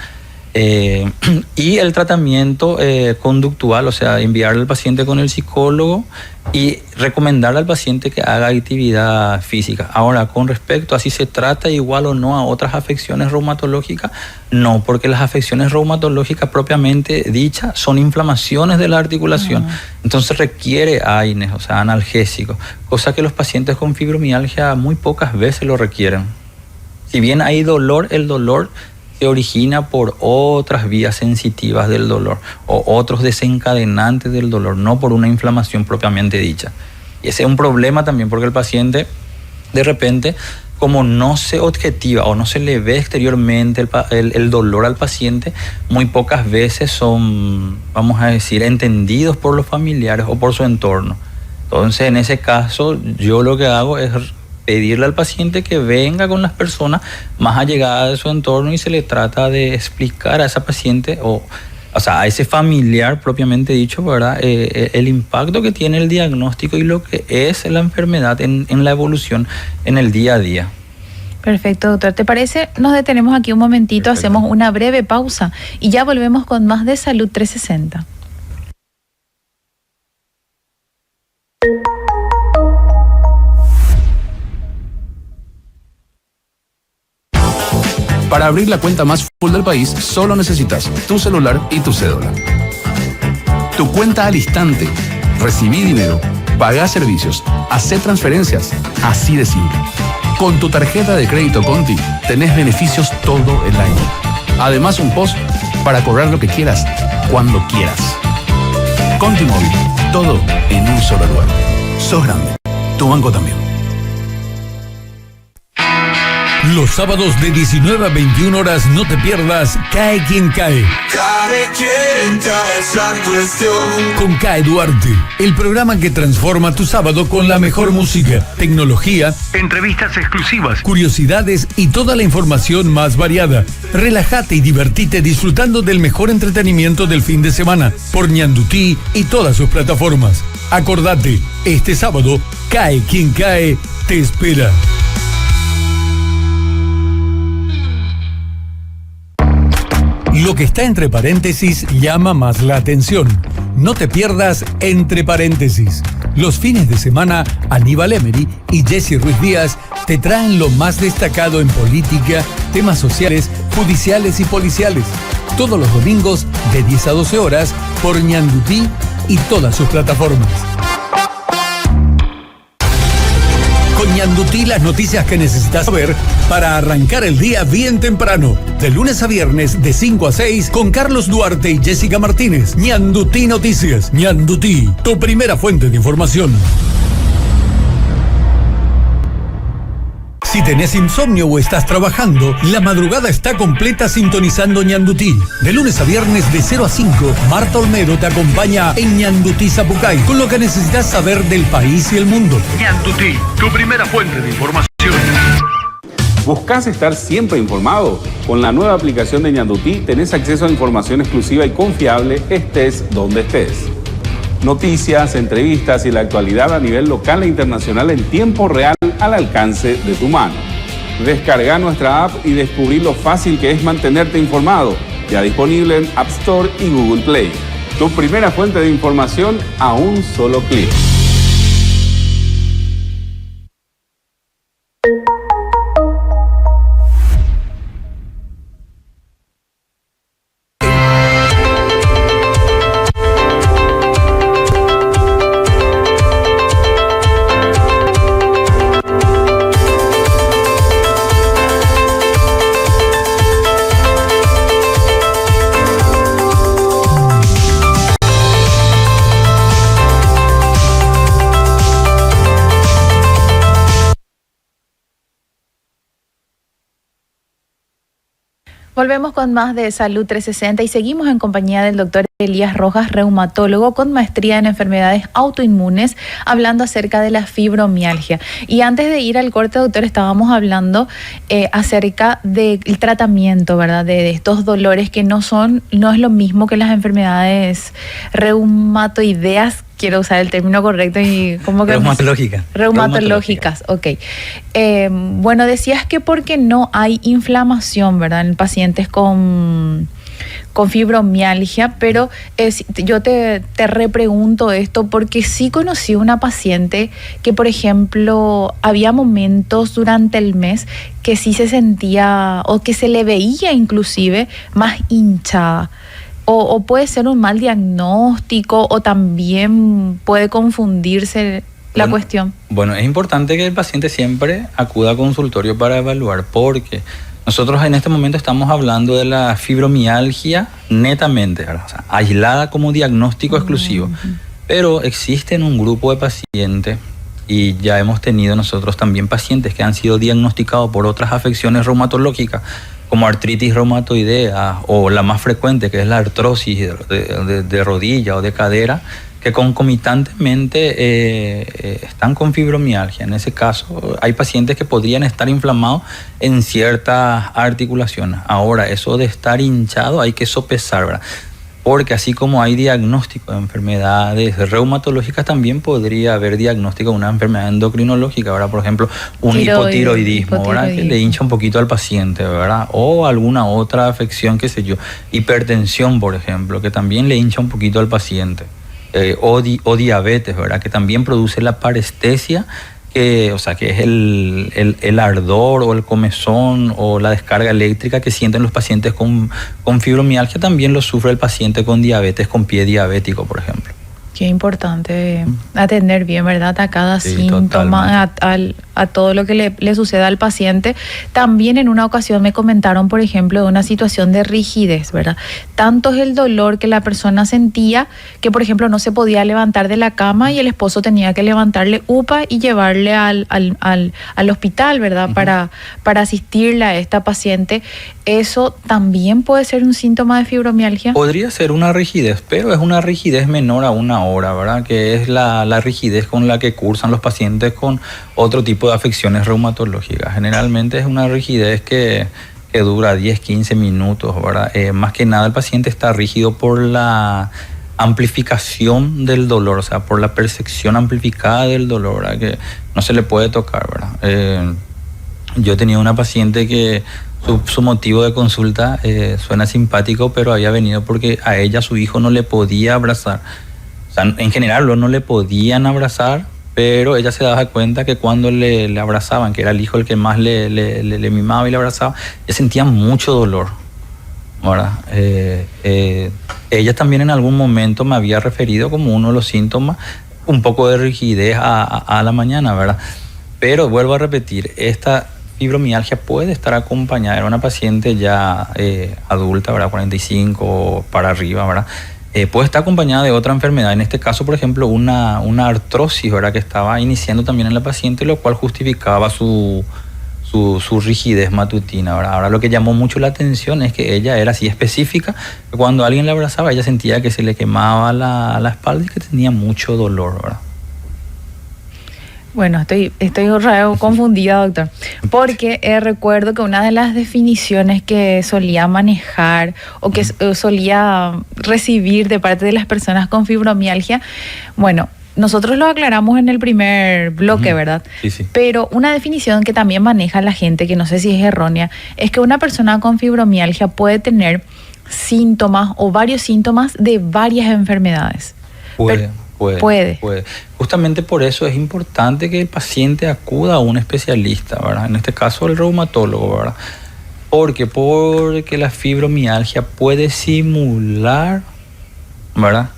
B: Y el tratamiento conductual, o sea, enviar al paciente con el psicólogo y recomendar al paciente que haga actividad física. Ahora, con respecto a si se trata igual o no a otras afecciones reumatológicas, no, porque las afecciones reumatológicas propiamente dichas son inflamaciones de la articulación. Entonces requiere AINES, o sea, analgésicos, cosa que los pacientes con fibromialgia muy pocas veces lo requieren. Si bien hay dolor, el dolor se origina por otras vías sensitivas del dolor o otros desencadenantes del dolor, no por una inflamación propiamente dicha. Y ese es un problema también, porque el paciente, de repente, como no se objetiva o no se le ve exteriormente el dolor al paciente, muy pocas veces son, vamos a decir, entendidos por los familiares o por su entorno. Entonces, en ese caso, yo lo que hago es pedirle al paciente que venga con las personas más allegadas de su entorno y se le trata de explicar a esa paciente o sea, a ese familiar propiamente dicho, ¿verdad? El impacto que tiene el diagnóstico y lo que es la enfermedad en la evolución en el día a día.
D: Perfecto, doctor. ¿Te parece? Nos detenemos aquí un momentito, perfecto. Hacemos una breve pausa y ya volvemos con más de Salud 360.
E: Para abrir la cuenta más full del país, solo necesitas tu celular y tu cédula. Tu cuenta al instante. Recibí dinero, pagá servicios, hacé transferencias. Así de simple. Con tu tarjeta de crédito Conti, tenés beneficios todo el año. Además, un post para cobrar lo que quieras, cuando quieras. Conti Móvil. Todo en un solo lugar. Sos grande. Tu banco también.
A: Los sábados de 19 a 21 horas no te pierdas Cae Quien Cae.
F: Cae quien cae, es la cuestión.
A: Con Cae Duarte, el programa que transforma tu sábado con la mejor música, tecnología, entrevistas exclusivas, curiosidades y toda la información más variada. Relájate y divertite disfrutando del mejor entretenimiento del fin de semana por Ñandutí y todas sus plataformas. Acordate, este sábado, Cae Quien Cae te espera. Lo que está entre paréntesis llama más la atención. No te pierdas Entre Paréntesis. Los fines de semana, Aníbal Emery y Jesse Ruiz Díaz te traen lo más destacado en política, temas sociales, judiciales y policiales. Todos los domingos de 10 a 12 horas por Ñandutí y todas sus plataformas. Con Ñandutí, las noticias que necesitas saber para arrancar el día bien temprano. De lunes a viernes, de 5 a 6, con Carlos Duarte y Jessica Martínez. Ñandutí Noticias. Ñandutí, tu primera fuente de información. Si tenés insomnio o estás trabajando, la madrugada está completa sintonizando Ñandutí. De lunes a viernes de 0 a 5, Marta Olmedo te acompaña en Ñandutí Zapucay, con lo que necesitas saber del país y el mundo. Ñandutí, tu primera fuente de información.
G: ¿Buscas estar siempre informado? Con la nueva aplicación de Ñandutí tenés acceso a información exclusiva y confiable, estés donde estés. Noticias, entrevistas y la actualidad a nivel local e internacional en tiempo real al alcance de tu mano. Descarga nuestra app y descubrí lo fácil que es mantenerte informado. Ya disponible en App Store y Google Play. Tu primera fuente de información a un solo clic.
D: Volvemos con más de Salud 360 y seguimos en compañía del doctor Elías Rojas, reumatólogo con maestría en enfermedades autoinmunes, hablando acerca de la fibromialgia. Y antes de ir al corte, doctor, estábamos hablando acerca del tratamiento, ¿verdad? De estos dolores que no es lo mismo que las enfermedades reumatoideas. Quiero usar el término correcto y como que reumatológicas, ok. Bueno, decías que porque no hay inflamación, ¿verdad? En pacientes con con fibromialgia, pero yo te repregunto esto porque sí conocí una paciente que, por ejemplo, había momentos durante el mes que sí se sentía o que se le veía inclusive más hinchada. O puede ser un mal diagnóstico o también puede confundirse la cuestión.
B: Bueno, es importante que el paciente siempre acuda al consultorio para evaluar, porque nosotros en este momento estamos hablando de la fibromialgia netamente, ¿verdad? O sea, aislada como diagnóstico exclusivo. Pero existen un grupo de pacientes, y ya hemos tenido nosotros también pacientes que han sido diagnosticados por otras afecciones reumatológicas, como artritis reumatoidea, o la más frecuente, que es la artrosis de rodilla o de cadera, que concomitantemente están con fibromialgia. En ese caso, hay pacientes que podrían estar inflamados en ciertas articulaciones. Ahora, eso de estar hinchado hay que sopesar, ¿verdad? Porque así como hay diagnóstico de enfermedades reumatológicas, también podría haber diagnóstico de una enfermedad endocrinológica, ¿verdad? Por ejemplo, un hipotiroidismo, ¿verdad? Que le hincha un poquito al paciente, ¿verdad? O alguna otra afección, qué sé yo, hipertensión, por ejemplo, que también le hincha un poquito al paciente. O diabetes, ¿verdad? Que también produce la parestesia, que es el ardor o el comezón o la descarga eléctrica que sienten los pacientes con fibromialgia. También lo sufre el paciente con diabetes, con pie diabético, por ejemplo.
D: Qué importante atender bien, ¿verdad? A cada síntoma, a todo lo que le suceda al paciente. También en una ocasión me comentaron, por ejemplo, de una situación de rigidez, ¿verdad? Tanto es el dolor que la persona sentía que, por ejemplo, no se podía levantar de la cama y el esposo tenía que levantarle UPA y llevarle al hospital, ¿verdad? Para asistirle a esta paciente. ¿Eso también puede ser un síntoma de fibromialgia?
B: Podría ser una rigidez, pero es una rigidez menor a una hora, ¿verdad? Que es la rigidez con la que cursan los pacientes con otro tipo de afecciones reumatológicas. Generalmente es una rigidez que dura 10, 15 minutos, ¿verdad? Más que nada el paciente está rígido por la amplificación del dolor, o sea, por la percepción amplificada del dolor, ¿verdad? Que no se le puede tocar, ¿verdad? Yo he tenido una paciente que su motivo de consulta suena simpático, pero había venido porque a ella su hijo no le podía abrazar. O sea, en general no le podían abrazar, pero ella se daba cuenta que cuando le abrazaban, que era el hijo el que más le mimaba y le abrazaba, ella sentía mucho dolor, ¿verdad? Ella también en algún momento me había referido como uno de los síntomas un poco de rigidez a la mañana, ¿verdad? Pero vuelvo a repetir, esta fibromialgia puede estar acompañada, era una paciente ya adulta, ¿verdad? 45 para arriba, ¿verdad? Puede estar acompañada de otra enfermedad, en este caso, por ejemplo, una artrosis, ¿verdad? Que estaba iniciando también en la paciente, lo cual justificaba su rigidez matutina, ¿verdad? Ahora, lo que llamó mucho la atención es que ella era así específica, que cuando alguien la abrazaba, ella sentía que se le quemaba la espalda y que tenía mucho dolor, ¿verdad?
D: Bueno, estoy confundida, doctor, porque recuerdo que una de las definiciones que solía manejar o que solía recibir de parte de las personas con fibromialgia, bueno, nosotros lo aclaramos en el primer bloque, ¿verdad?
B: Sí.
D: Pero una definición que también maneja la gente, que no sé si es errónea, es que una persona con fibromialgia puede tener síntomas o varios síntomas de varias enfermedades. Puede.
B: Justamente por eso es importante que el paciente acuda a un especialista, ¿verdad? En este caso el reumatólogo, ¿verdad? Porque la fibromialgia puede simular, ¿verdad?,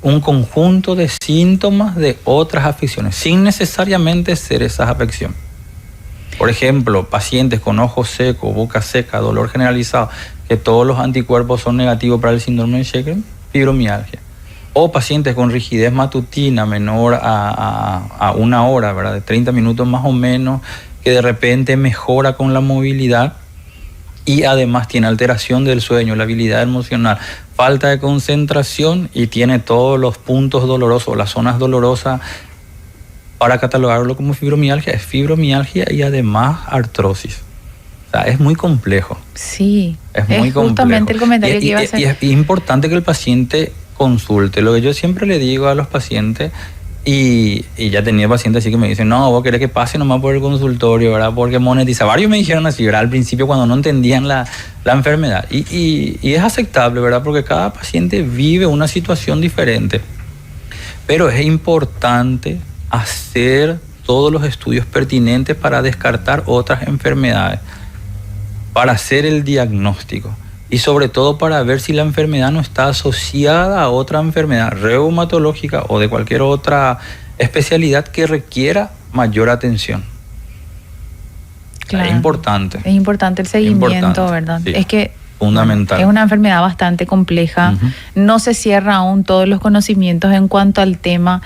B: un conjunto de síntomas de otras afecciones, sin necesariamente ser esas afecciones. Por ejemplo, pacientes con ojos secos, boca seca, dolor generalizado, que todos los anticuerpos son negativos para el síndrome de Sjögren, fibromialgia. O pacientes con rigidez matutina menor a una hora, ¿verdad? De 30 minutos más o menos, que de repente mejora con la movilidad y además tiene alteración del sueño, la habilidad emocional, falta de concentración y tiene todos los puntos dolorosos, las zonas dolorosas, para catalogarlo como fibromialgia. Es fibromialgia y además artrosis. O sea, es muy complejo.
D: Sí,
B: es muy complejo.
D: Justamente el comentario que iba a hacer.
B: Y es importante que el paciente consulte. Lo que yo siempre le digo a los pacientes Y ya tenía pacientes así que me dicen, no, vos querés que pase nomás por el consultorio, ¿verdad? Porque monetiza. Varios me dijeron así, ¿verdad? Al principio cuando no entendían la enfermedad. Y es aceptable, ¿verdad? Porque cada paciente vive una situación diferente. Pero es importante hacer todos los estudios pertinentes para descartar otras enfermedades, para hacer el diagnóstico. Y sobre todo para ver si la enfermedad no está asociada a otra enfermedad reumatológica o de cualquier otra especialidad que requiera mayor atención.
D: Claro.
B: Es importante.
D: Es importante el seguimiento,
B: importante,
D: ¿verdad?
B: sí.
D: Es que
B: Fundamental.
D: es una enfermedad bastante compleja.
B: Uh-huh.
D: No se cierra aún todos los conocimientos en cuanto al tema.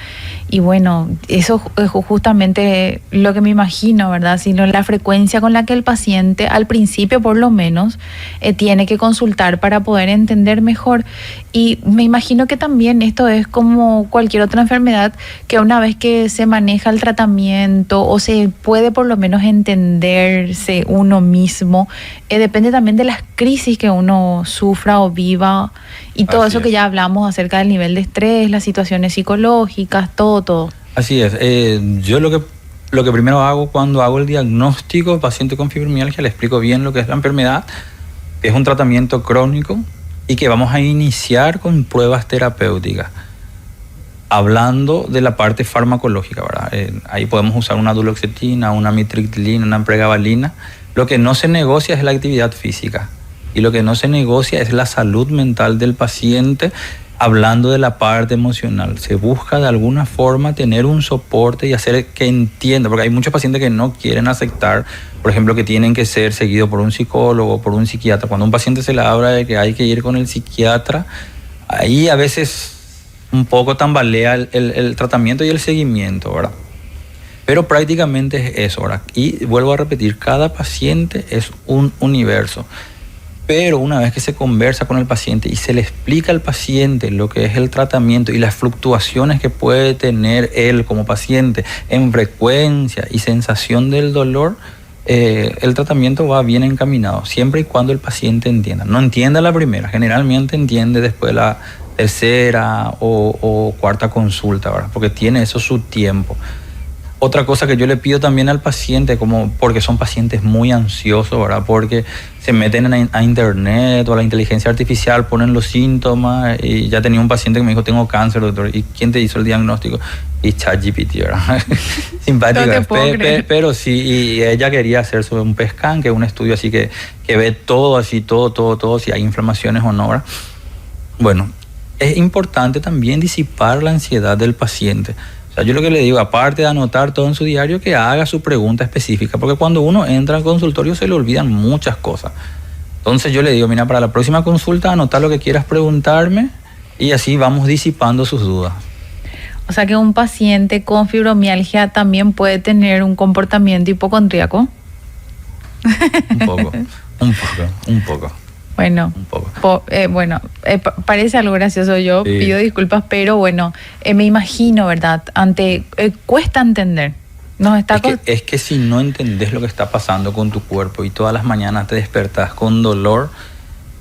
D: Y bueno, eso es justamente lo que me imagino, ¿verdad? Sino la frecuencia con la que el paciente, al principio por lo menos, tiene que consultar para poder entender mejor. Y me imagino que también esto es como cualquier otra enfermedad, que una vez que se maneja el tratamiento o se puede por lo menos entenderse uno mismo, depende también de las crisis que uno sufra o viva y todo
B: Así
D: eso que
B: es.
D: ya hablamos acerca del nivel de estrés, las situaciones psicológicas, todo.
B: Así es. Yo lo que primero hago cuando hago el diagnóstico paciente con fibromialgia, le explico bien lo que es la enfermedad, que es un tratamiento crónico y que vamos a iniciar con pruebas terapéuticas. Hablando de la parte farmacológica, ¿verdad? Ahí podemos usar una duloxetina, una amitriptilina, una pregabalina. Lo que no se negocia es la actividad física y lo que no se negocia es la salud mental del paciente. Hablando de la parte emocional, se busca de alguna forma tener un soporte y hacer que entienda, porque hay muchos pacientes que no quieren aceptar, por ejemplo, que tienen que ser seguidos por un psicólogo, por un psiquiatra. Cuando a un paciente se le habla de que hay que ir con el psiquiatra, ahí a veces un poco tambalea el tratamiento y el seguimiento, ¿verdad? Pero prácticamente es eso, ¿verdad? Y vuelvo a repetir, cada paciente es un universo. Pero una vez que se conversa con el paciente y se le explica al paciente lo que es el tratamiento y las fluctuaciones que puede tener él como paciente en frecuencia y sensación del dolor, el tratamiento va bien encaminado, siempre y cuando el paciente entienda. No entienda la primera, generalmente entiende después la tercera o cuarta consulta, ¿verdad? Porque tiene eso su tiempo. Otra cosa que yo le pido también al paciente, porque son pacientes muy ansiosos, ¿verdad? Porque se meten a internet o a la inteligencia artificial, ponen los síntomas, y ya tenía un paciente que me dijo, tengo cáncer, doctor, ¿y quién te hizo el diagnóstico? Y ChatGPT, ¿verdad? Simpático,
D: No te puedo creer.
B: pero sí, y ella quería hacerse un PET scan, que es un estudio así que ve todo, así, todo, si hay inflamaciones o no, ¿verdad? Bueno, es importante también disipar la ansiedad del paciente. O sea, yo lo que le digo, aparte de anotar todo en su diario, que haga su pregunta específica, porque cuando uno entra al consultorio se le olvidan muchas cosas. Entonces yo le digo, mira, para la próxima consulta anota lo que quieras preguntarme y así vamos disipando sus dudas.
D: O sea que un paciente con fibromialgia también puede tener un comportamiento hipocondríaco.
B: Un poco.
D: Bueno,
B: Un poco.
D: Parece algo gracioso, yo
B: Sí.
D: pido disculpas, pero bueno, me imagino, ¿verdad? Cuesta entender.
B: Es que si no entendés lo que está pasando con tu cuerpo y todas las mañanas te despertás con dolor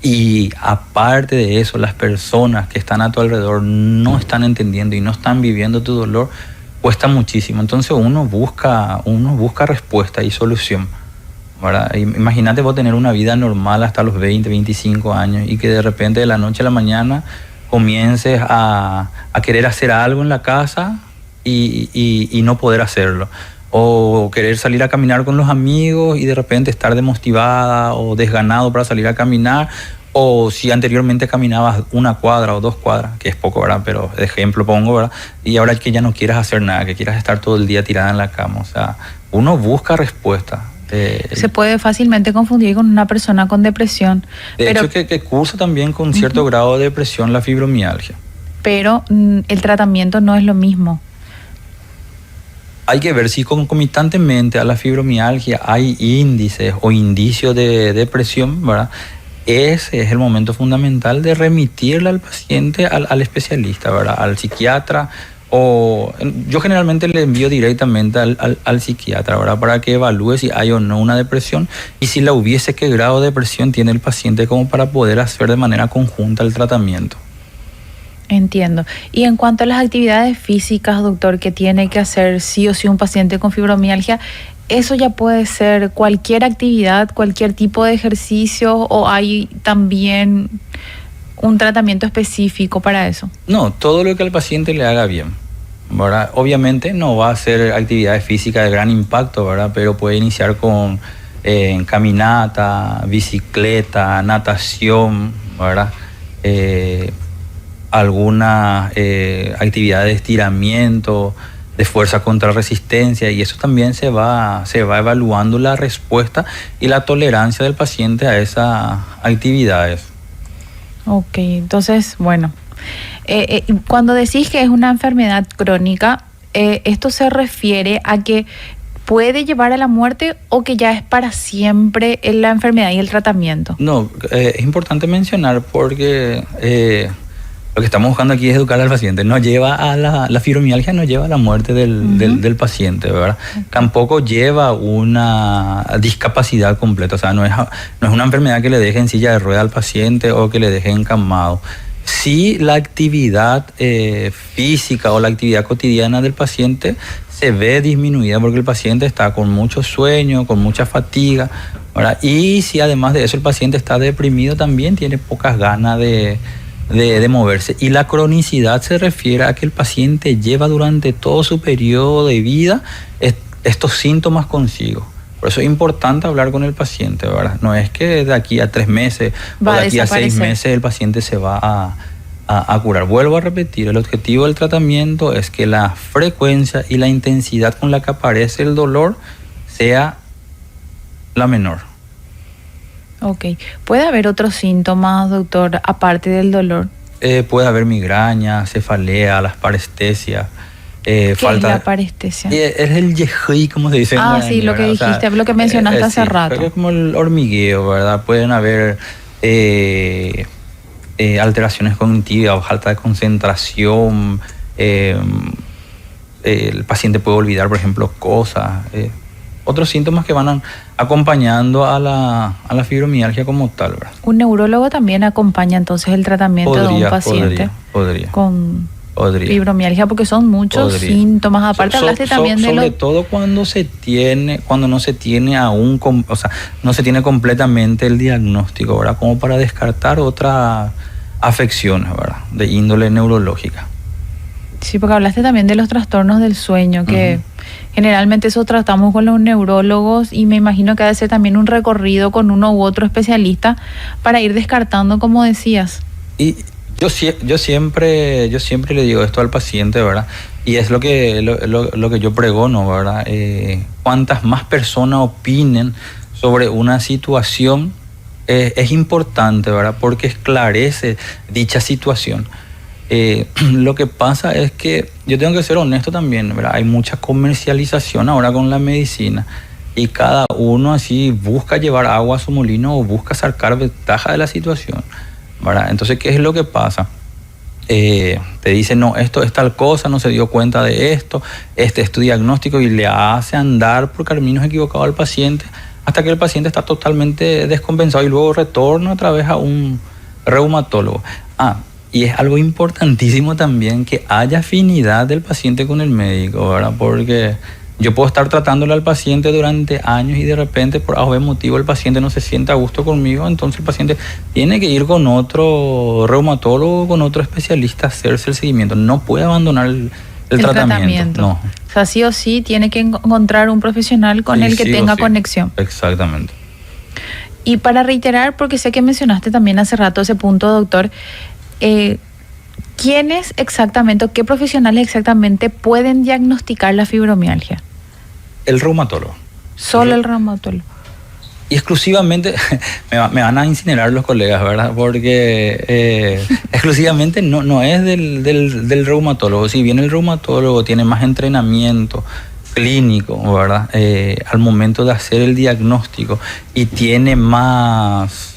B: y aparte de eso las personas que están a tu alrededor no están entendiendo y no están viviendo tu dolor, cuesta muchísimo. Entonces uno busca respuesta y solución, ¿verdad? Imagínate vos tener una vida normal hasta los 20, 25 años y que de repente de la noche a la mañana comiences a querer hacer algo en la casa y no poder hacerlo. O querer salir a caminar con los amigos y de repente estar desmotivada o desganado para salir a caminar. O si anteriormente caminabas 1 cuadra o 2 cuadras, que es poco, ¿verdad? Pero de ejemplo pongo, ¿verdad? Y ahora que ya no quieras hacer nada, que quieras estar todo el día tirada en la cama. O sea, uno busca respuesta.
D: Se puede fácilmente confundir con una persona con depresión.
B: De hecho, que cursa también con cierto grado de depresión la fibromialgia.
D: Pero el tratamiento no es lo mismo.
B: Hay que ver si concomitantemente a la fibromialgia hay índices o indicios de depresión, ¿verdad? Ese es el momento fundamental de remitirle al paciente al especialista, ¿verdad? Al psiquiatra, o yo generalmente le envío directamente al psiquiatra, ¿verdad? Para que evalúe si hay o no una depresión y si la hubiese, qué grado de depresión tiene el paciente como para poder hacer de manera conjunta el tratamiento.
D: Entiendo. Y en cuanto a las actividades físicas, doctor, que tiene que hacer sí o sí un paciente con fibromialgia, ¿eso ya puede ser cualquier actividad, cualquier tipo de ejercicio, o hay también un tratamiento específico para eso?
B: No, todo lo que al paciente le haga bien, ¿verdad? Obviamente no va a hacer actividades físicas de gran impacto, ¿verdad? Pero puede iniciar con caminata, bicicleta, natación, ¿verdad? Alguna actividad de estiramiento, de fuerza contra resistencia, y eso también se va evaluando la respuesta y la tolerancia del paciente a esas actividades.
D: Ok, entonces, bueno, cuando decís que es una enfermedad crónica, ¿esto se refiere a que puede llevar a la muerte o que ya es para siempre la enfermedad y el tratamiento?
B: No, es importante mencionar porque lo que estamos buscando aquí es educar al paciente. No lleva a la fibromialgia no lleva a la muerte del paciente, ¿verdad? Tampoco lleva una discapacidad completa. O sea, no es una enfermedad que le deje en silla de ruedas al paciente o que le deje encamado. Sí, la actividad física o la actividad cotidiana del paciente se ve disminuida porque el paciente está con mucho sueño, con mucha fatiga, ¿verdad? Y si además de eso el paciente está deprimido, también tiene pocas ganas de moverse. Y la cronicidad se refiere a que el paciente lleva durante todo su periodo de vida estos síntomas consigo. Por eso es importante hablar con el paciente, ¿verdad? No es que de aquí a 3 meses o de aquí a 6 meses el paciente se va a curar. Vuelvo a repetir, el objetivo del tratamiento es que la frecuencia y la intensidad con la que aparece el dolor sea la menor.
D: Ok. ¿Puede haber otros síntomas, doctor, aparte del dolor?
B: Puede haber migraña, cefalea, las parestesias.
D: ¿Qué es la parestesia?
B: Es el yejí, como se dice.
D: Sí, lo que dijiste, lo que mencionaste hace rato.
B: Es como el hormigueo, ¿verdad? Pueden haber alteraciones cognitivas, falta de concentración. El paciente puede olvidar, por ejemplo, cosas. Otros síntomas que van acompañando a la fibromialgia como tal, ¿verdad?
D: ¿Un neurólogo también acompaña entonces el tratamiento de un paciente con fibromialgia? Porque son muchos síntomas. Aparte hablaste también de
B: sobre todo cuando no se tiene aún, o sea, no se tiene completamente el diagnóstico, ¿verdad? Como para descartar otras afecciones, ¿verdad? De índole neurológica.
D: Sí, porque hablaste también de los trastornos del sueño, que generalmente eso tratamos con los neurólogos, y me imagino que ha de ser también un recorrido con uno u otro especialista para ir descartando, como decías.
B: Y yo siempre le digo esto al paciente, ¿verdad? Y es lo que yo pregono, ¿verdad? Cuantas más personas opinen sobre una situación, es importante, ¿verdad? Porque esclarece dicha situación. Lo que pasa es que yo tengo que ser honesto también, ¿verdad? Hay mucha comercialización ahora con la medicina y cada uno así busca llevar agua a su molino o busca sacar ventaja de la situación, ¿verdad? Entonces, ¿qué es lo que pasa? Te dicen, no, esto es tal cosa, no se dio cuenta de esto, este es tu diagnóstico, y le hace andar por caminos equivocados al paciente hasta que el paciente está totalmente descompensado y luego retorna otra vez a un reumatólogo. Y es algo importantísimo también que haya afinidad del paciente con el médico, ¿verdad? Porque yo puedo estar tratándole al paciente durante años y de repente por algún motivo el paciente no se siente a gusto conmigo, entonces el paciente tiene que ir con otro reumatólogo, con otro especialista a hacerse el seguimiento. No puede abandonar el tratamiento. No.
D: O sea, sí o sí tiene que encontrar un profesional con el que tenga conexión.
B: Exactamente.
D: Y para reiterar, porque sé que mencionaste también hace rato ese punto, doctor, ¿quiénes exactamente o qué profesionales exactamente pueden diagnosticar la fibromialgia?
B: El reumatólogo.
D: Solo el reumatólogo.
B: Y exclusivamente, me van a incinerar los colegas, ¿verdad? Porque exclusivamente no es del reumatólogo. Si bien el reumatólogo tiene más entrenamiento clínico, ¿verdad? Al momento de hacer el diagnóstico, y tiene más,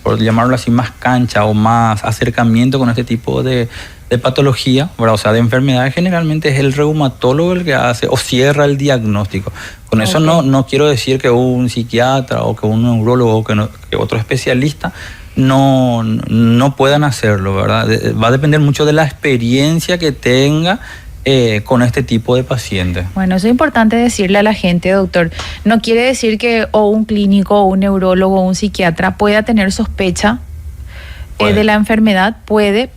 B: por llamarlo así, más cancha o más acercamiento con este tipo de de patología, ¿verdad? O sea, de enfermedades, generalmente es el reumatólogo el que hace o cierra el diagnóstico. Con eso no quiero decir que un psiquiatra o que un neurólogo o que otro especialista no puedan hacerlo, ¿verdad? Va a depender mucho de la experiencia que tenga con este tipo de pacientes.
D: Bueno, eso es importante decirle a la gente, doctor. No quiere decir que o un clínico, o un neurólogo, o un psiquiatra pueda tener sospecha de la enfermedad,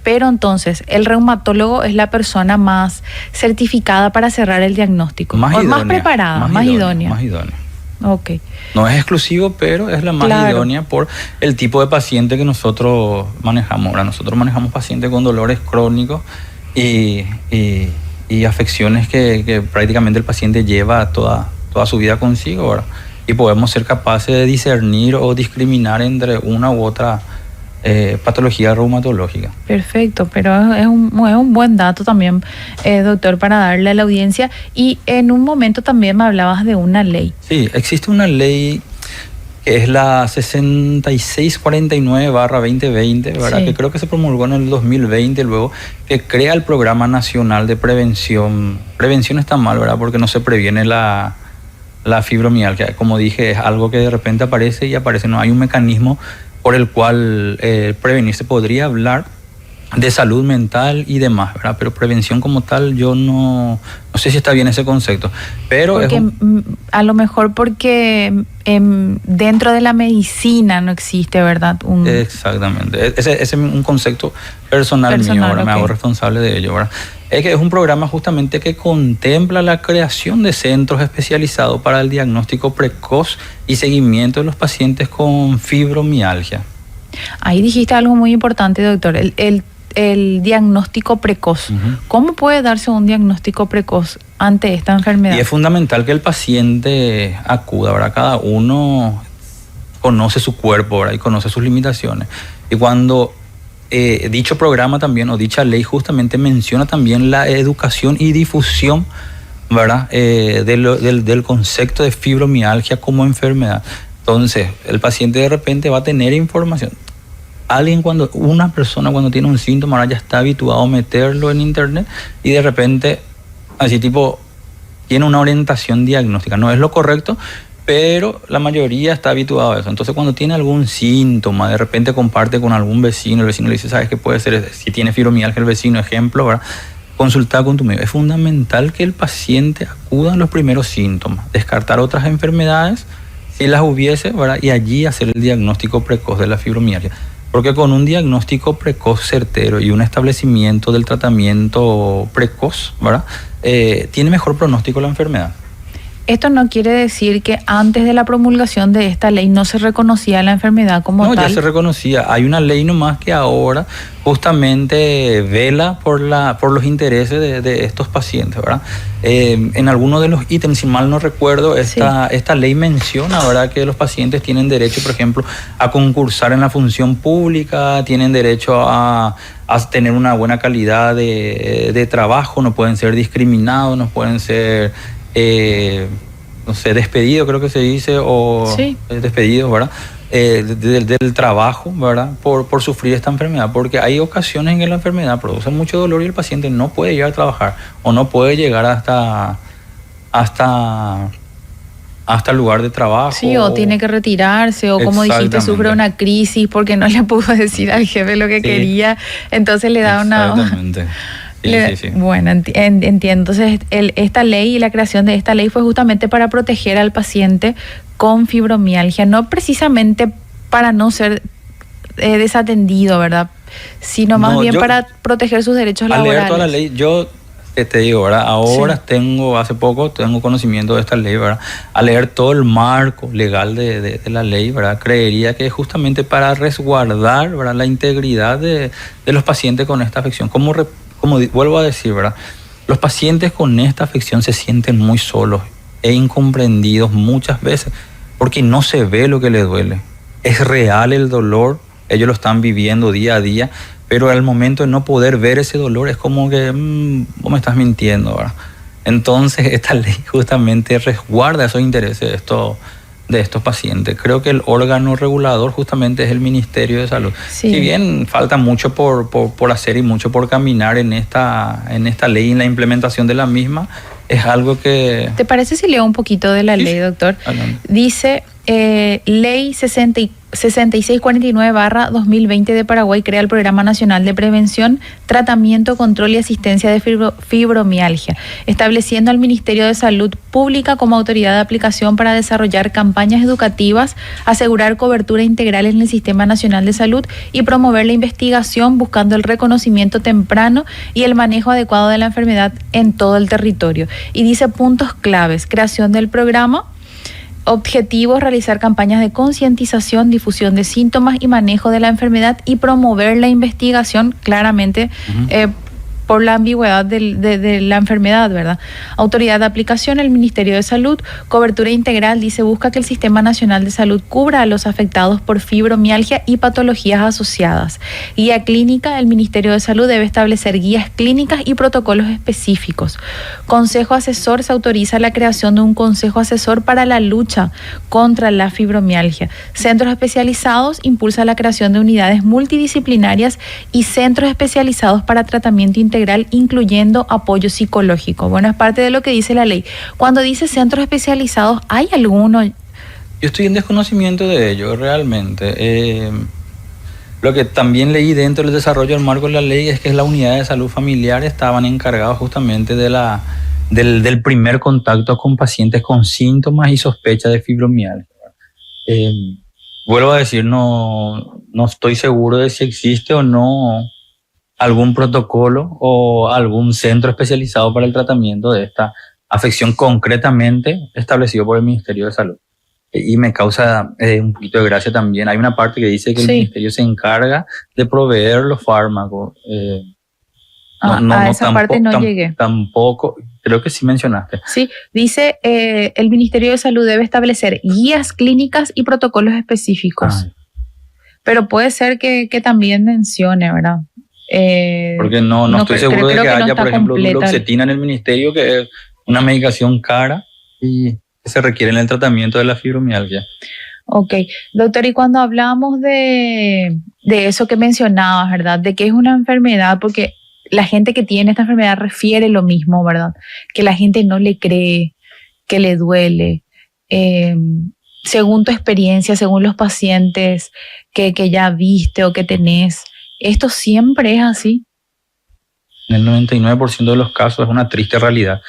D: pero entonces el reumatólogo es la persona más certificada para cerrar el diagnóstico. Más preparada, más idónea.
B: Más idónea.
D: Ok.
B: No es exclusivo, pero es la más idónea por el tipo de paciente que nosotros manejamos. Ahora, nosotros manejamos pacientes con dolores crónicos y afecciones que prácticamente el paciente lleva toda su vida consigo, ¿verdad? Y podemos ser capaces de discernir o discriminar entre una u otra patología reumatológica.
D: Perfecto, pero es un buen dato también, doctor, para darle a la audiencia. Y en un momento también me hablabas de una ley.
B: Sí, existe una ley que es la 6649/2020, ¿verdad? Sí. Que creo que se promulgó en el 2020 luego, que crea el Programa Nacional de Prevención. Prevención está mal, ¿verdad? Porque no se previene la fibromialgia. Como dije, es algo que de repente aparece y aparece. No hay un mecanismo por el cual prevenir. Se podría hablar de salud mental y demás, ¿verdad? Pero prevención como tal, yo no sé si está bien ese concepto. Pero
D: porque a lo mejor porque dentro de la medicina no existe, ¿verdad?
B: Exactamente. Ese es un concepto personal mío, ¿verdad? Okay. Me hago responsable de ello, ¿verdad? Es que es un programa justamente que contempla la creación de centros especializados para el diagnóstico precoz y seguimiento de los pacientes con fibromialgia.
D: Ahí dijiste algo muy importante, doctor, el diagnóstico precoz. Uh-huh. ¿Cómo puede darse un diagnóstico precoz ante esta enfermedad?
B: Y es fundamental que el paciente acuda, ¿verdad? Cada uno conoce su cuerpo, ¿verdad? Y conoce sus limitaciones. Y cuando dicho programa también, o dicha ley, justamente menciona también la educación y difusión, ¿verdad? Del concepto de fibromialgia como enfermedad. Entonces, el paciente de repente va a tener información. Una persona cuando tiene un síntoma ahora ya está habituado a meterlo en internet y de repente, así tipo, tiene una orientación diagnóstica. No es lo correcto, pero la mayoría está habituado a eso. Entonces, cuando tiene algún síntoma, de repente comparte con algún vecino, el vecino le dice, ¿sabes qué puede ser? Si tiene fibromialgia el vecino, ejemplo, ¿verdad? Consultar con tu médico. Es fundamental que el paciente acuda en los primeros síntomas, descartar otras enfermedades si las hubiese, ¿verdad? Y allí hacer el diagnóstico precoz de la fibromialgia. Porque con un diagnóstico precoz certero y un establecimiento del tratamiento precoz, ¿verdad? Tiene mejor pronóstico la enfermedad.
D: Esto no quiere decir que antes de la promulgación de esta ley no se reconocía la enfermedad como tal.
B: No, ya se reconocía. Hay una ley nomás que ahora justamente vela por los intereses de estos pacientes, ¿verdad? En algunos de los ítems, si mal no recuerdo, esta ley menciona, ¿verdad?, que los pacientes tienen derecho, por ejemplo, a concursar en la función pública, tienen derecho a tener una buena calidad de trabajo, no pueden ser discriminados, no pueden ser no sé, despedido, creo que se dice, o despedidos, ¿verdad? Del trabajo, ¿verdad? Por sufrir esta enfermedad, porque hay ocasiones en que la enfermedad produce mucho dolor y el paciente no puede llegar a trabajar o no puede llegar hasta el lugar de trabajo.
D: Sí, o tiene que retirarse, o como dijiste, sufre una crisis porque no le pudo decir al jefe lo que quería, entonces le da
B: Exactamente. Sí.
D: Bueno, entiendo. Entonces, esta ley y la creación de esta ley fue justamente para proteger al paciente con fibromialgia, no precisamente para no ser desatendido, ¿verdad? Sino más bien para proteger sus derechos laborales.
B: Al leer toda la ley, yo te digo, ¿verdad? Ahora hace poco tengo conocimiento de esta ley, ¿verdad? Al leer todo el marco legal de la ley, ¿verdad? Creería que es justamente para resguardar, ¿verdad?, la integridad de los pacientes con esta afección. Como vuelvo a decir, ¿verdad?, los pacientes con esta afección se sienten muy solos e incomprendidos muchas veces porque no se ve lo que les duele. Es real el dolor, ellos lo están viviendo día a día, pero al momento de no poder ver ese dolor es como que vos me estás mintiendo, ¿verdad? Entonces esta ley justamente resguarda esos intereses de de estos pacientes. Creo que el órgano regulador justamente es el Ministerio de Salud.
D: Sí.
B: Si bien falta mucho por hacer y mucho por caminar en esta ley y en la implementación de la misma, es algo que...
D: ¿Te parece si leo un poquito de la ley, doctor?
B: Adelante.
D: Dice, Ley 6649/2020 de Paraguay crea el Programa Nacional de Prevención, Tratamiento, Control y Asistencia de Fibromialgia, estableciendo al Ministerio de Salud Pública como autoridad de aplicación para desarrollar campañas educativas, asegurar cobertura integral en el Sistema Nacional de Salud y promover la investigación buscando el reconocimiento temprano y el manejo adecuado de la enfermedad en todo el territorio. Y dice puntos claves: creación del programa. Objetivos: realizar campañas de concientización, difusión de síntomas y manejo de la enfermedad y promover la investigación, claramente por la ambigüedad de la enfermedad, ¿verdad? Autoridad de aplicación, el Ministerio de Salud. Cobertura integral, dice, busca que el Sistema Nacional de Salud cubra a los afectados por fibromialgia y patologías asociadas. Guía clínica, el Ministerio de Salud debe establecer guías clínicas y protocolos específicos. Consejo asesor, se autoriza la creación de un consejo asesor para la lucha contra la fibromialgia. Centros especializados, impulsa la creación de unidades multidisciplinarias y centros especializados para tratamiento integral, incluyendo apoyo psicológico. Bueno, es parte de lo que dice la ley. Cuando dice centros especializados, ¿hay alguno?
B: Yo estoy en desconocimiento de ello, realmente. Lo que también leí dentro del desarrollo del marco de la ley es que las unidades de salud familiar estaban encargados justamente del primer contacto con pacientes con síntomas y sospecha de fibromialgia. Vuelvo a decir, no estoy seguro de si existe o no algún protocolo o algún centro especializado para el tratamiento de esta afección concretamente establecido por el Ministerio de Salud. Y me causa un poquito de gracia también. Hay una parte que dice que el Ministerio se encarga de proveer los fármacos.
D: Esa parte no llegué.
B: Tampoco, creo que sí mencionaste.
D: Sí, dice el Ministerio de Salud debe establecer guías clínicas y protocolos específicos. Pero puede ser que también mencione, ¿verdad?
B: Porque no estoy seguro de que haya, por ejemplo, duloxetina en el ministerio, que es una medicación cara y que se requiere en el tratamiento de la fibromialgia.
D: Ok, doctor, y cuando hablamos de eso que mencionabas, ¿verdad? De que es una enfermedad, porque la gente que tiene esta enfermedad refiere lo mismo, ¿verdad? Que la gente no le cree, que le duele. Según tu experiencia, según los pacientes que ya viste o que tenés, ¿esto siempre es así?
B: En el 99% de los casos es una triste realidad.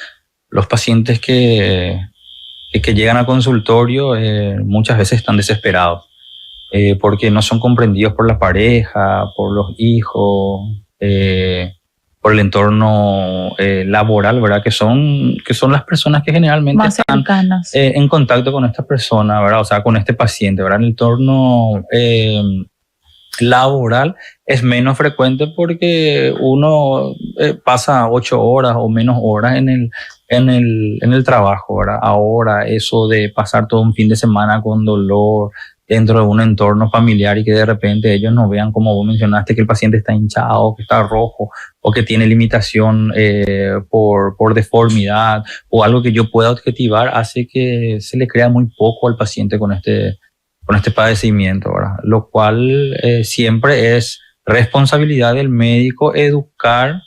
B: Los pacientes que llegan al consultorio muchas veces están desesperados porque no son comprendidos por la pareja, por los hijos, por el entorno laboral, ¿verdad? Que son las personas que generalmente
D: más
B: están en contacto con esta persona, ¿verdad? O sea, con este paciente, ¿verdad? En el entorno laboral es menos frecuente porque uno pasa 8 horas o menos horas en el trabajo, ¿verdad? Ahora eso de pasar todo un fin de semana con dolor dentro de un entorno familiar y que de repente ellos no vean, como vos mencionaste, que el paciente está hinchado, que está rojo o que tiene limitación por deformidad o algo que yo pueda objetivar, hace que se le crea muy poco al paciente con este padecimiento, ¿verdad? Lo cual siempre es responsabilidad del médico educar,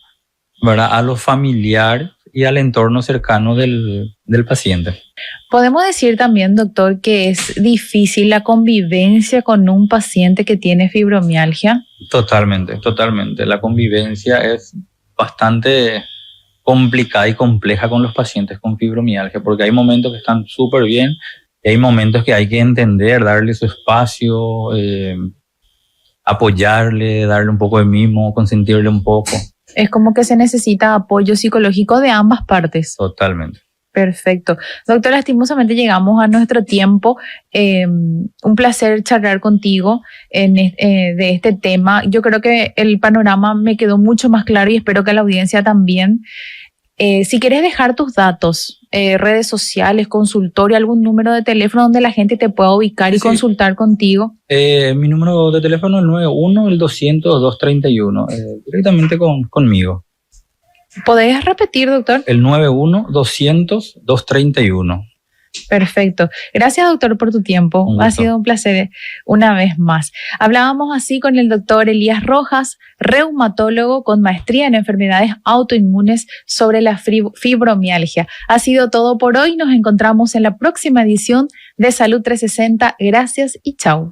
B: ¿verdad?, a los familiares y al entorno cercano del paciente.
D: Podemos decir también, doctor, que es difícil la convivencia con un paciente que tiene fibromialgia.
B: Totalmente. La convivencia es bastante complicada y compleja con los pacientes con fibromialgia, porque hay momentos que están súper bien, y hay momentos que hay que entender, darle su espacio, apoyarle, darle un poco de mimo, consentirle un poco.
D: Es como que se necesita apoyo psicológico de ambas partes.
B: Totalmente.
D: Perfecto. Doctor, lastimosamente llegamos a nuestro tiempo. Un placer charlar contigo de este tema. Yo creo que el panorama me quedó mucho más claro y espero que a la audiencia también. Si quieres dejar tus datos, redes sociales, consultorio, algún número de teléfono donde la gente te pueda ubicar y consultar contigo.
B: Mi número de teléfono es el 91, el 200, 231, directamente conmigo.
D: ¿Podés repetir, doctor?
B: El 91, 200, 231.
D: Perfecto. Gracias, doctor, por tu tiempo. Ha sido un placer una vez más. Hablábamos así con el doctor Elías Rojas, reumatólogo con maestría en enfermedades autoinmunes sobre la fibromialgia. Ha sido todo por hoy. Nos encontramos en la próxima edición de Salud 360. Gracias y chao.